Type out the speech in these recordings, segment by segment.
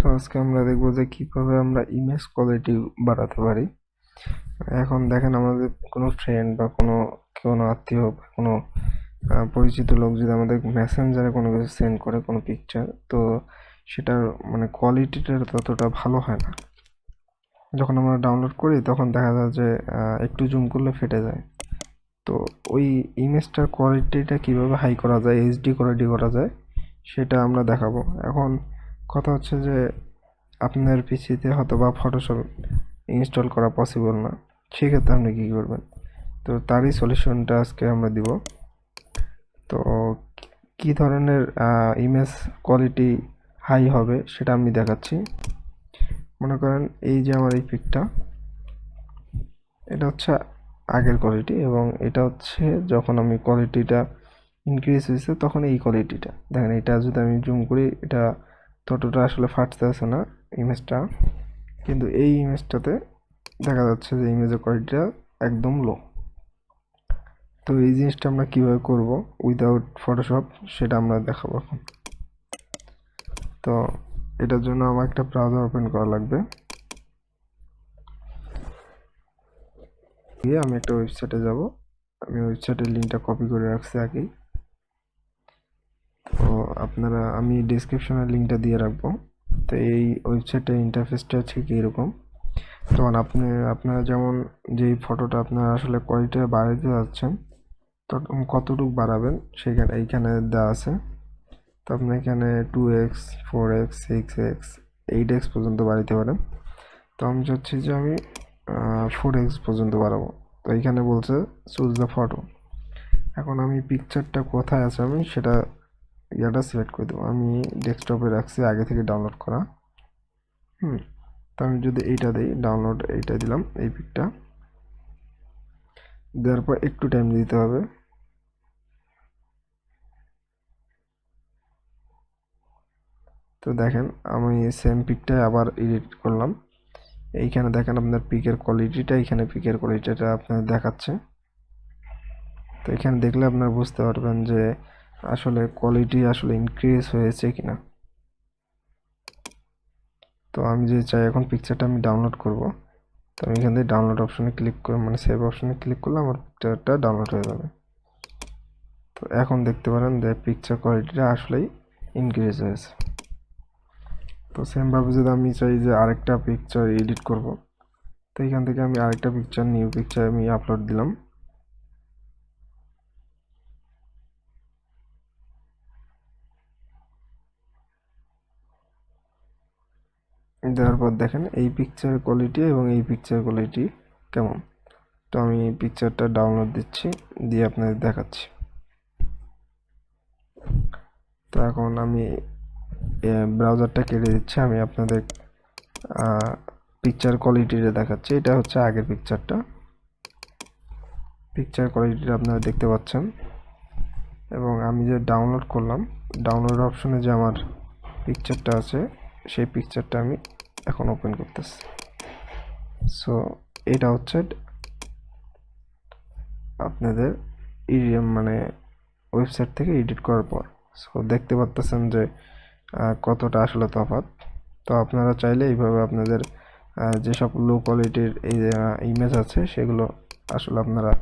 So আজকে আমরা দেখবো যে কিভাবে আমরা ইমেজ কোয়ালিটি বাড়াতে পারি। এখন দেখেন আমাদের কোনো ফ্রেন্ড বা কোনো আত্মীয় বা কোনো পরিচিত লোক যদি আমাদের মেসেঞ্জারে কোনো কিছু সেন্ড করে কোনো পিকচার, তো সেটার মানে কোয়ালিটিটা ততটা ভালো হয় না। যখন আমরা ডাউনলোড করি তখন দেখা যায় যে একটু জুম করলে ফেটে যায়। তো ওই ইমেজটার কোয়ালিটিটা কিভাবে হাই করা যায়, এইচডি কোয়ালিটি করা যায়, সেটা আমরা দেখাবো। এখন কথা হচ্ছে যে আপনার পিসিতে হয়তো বা ফটোশপ ইনস্টল করা পসিবল না, সেক্ষেত্রে আপনি কী করবেন, তো তারই সলিউশনটা আজকে আমরা দিব। তো কি ধরনের ইমেজ কোয়ালিটি হাই হবে সেটা আমি দেখাচ্ছি। মনে করেন এই যে আমার এই পিকটা, এটা হচ্ছে আগের কোয়ালিটি এবং এটা হচ্ছে যখন আমি কোয়ালিটিটা ইনক্রিজ হয়েছে তখন এই কোয়ালিটিটা দেখেন। এটা যদি আমি জুম করি এটা ততটা আসলে ফাটতেছে না ইমেজটা, কিন্তু এই ইমেজটাতে দেখা যাচ্ছে যে ইমেজের কোয়ালিটিটা একদম লো। তো এই জিনিসটা আমরা কিভাবে করব উইদাউট ফটোশপ সেটা আমরা দেখাবো এখন। তো এটার জন্য আমার একটা ব্রাউজার ওপেন করা লাগবে। গিয়ে আমি একটা ওয়েবসাইটে যাব। আমি ওয়েবসাইটের লিঙ্কটা কপি করে রাখছি আগেই। তো আমি ডেসক্রিপশনের লিঙ্কটা দিয়ে রাখবো। তো এই ওয়েবসাইটের ইন্টারফেসটা ঠিক এরকম। তখন আপনারা যেমন যেই ফটোটা আপনারা আসলে কোয়ালিটিটা বাড়াতে যাচ্ছেন, তো কতটুকু বাড়াবেন এইখানে দেওয়া আছে। তো আপনি এখানে 2x 4x 6x 8x পর্যন্ত বাড়াতে পারেন। তো আমি চাচ্ছি যে আমি 4x পর্যন্ত বাড়াবো। তো এইখানে বলছে চুজ দ্য ফটো। এখন আমি পিকচারটা কোথায় আছে আমি সেটা সিলেক্ট করে দেবো। আমি ডেস্কটপে রাখছি আগে থেকে ডাউনলোড করা। তো আমি যদি এইটা দিই ডাউনলোড, এইটা দিলাম এই পিকটা, দেওয়ার পর একটু টাইম দিতে হবে। তো দেখেন আমি সেম পিকটাই আবার এডিট করলাম। এইখানে দেখেন আপনার পিকের কোয়ালিটিটা, এইখানে পিকের কোয়ালিটিটা আপনার দেখাচ্ছে। তো এখানে দেখলে আপনারা বুঝতে পারবেন যে আসলে কোয়ালিটি আসলে ইনক্রিজ হয়েছে কিনা। তো আমি যে চাই এখন পিকচারটা আমি ডাউনলোড করব, তো আমি এখান থেকে ডাউনলোড অপশনে ক্লিক করে মানে সেভ অপশনে ক্লিক করলে আমার পিকচারটা ডাউনলোড হয়ে যাবে। তো এখন দেখতে পারেন যে পিকচার কোয়ালিটিটা আসলেই ইনক্রিজ হয়েছে। তো সেমভাবে যদি আমি চাই যে আরেকটা পিকচার এডিট করব, তো এখান থেকে আমি আরেকটা পিকচার নিউ পিকচার আমি আপলোড দিলাম। দেওয়ার পর দেখেন এই পিকচার কোয়ালিটি এবং এই পিকচার কোয়ালিটি কেমন। তো আমি পিকচারটা ডাউনলোড দিচ্ছি, দিয়ে আপনাদের দেখাচ্ছি। তো এখন আমি ব্রাউজারটা কেটে দিচ্ছি, আমি আপনাদের পিকচার কোয়ালিটিটা দেখাচ্ছি। এটা হচ্ছে আগের পিকচারটা, পিকচার কোয়ালিটিটা আপনারা দেখতে পাচ্ছেন। এবং আমি যে ডাউনলোড করলাম, ডাউনলোড অপশনে যে আমার পিকচারটা আছে সেই পিকচারটা আমি এখন ওপেন করতেছি। সো এটা হচ্ছে আপনাদের মানে ওয়েবসাইট থেকে এডিট করার পর। সো দেখতে পাচ্ছেন যে কতটা আসলে তফাৎ। তো আপনারা চাইলে এইভাবে আপনাদের যেসব লো কোয়ালিটির এই ইমেজ আছে সেগুলো আসলে আপনারা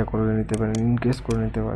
করে নিতে পারেন, ইনক্রিজ করে নিতে পারেন।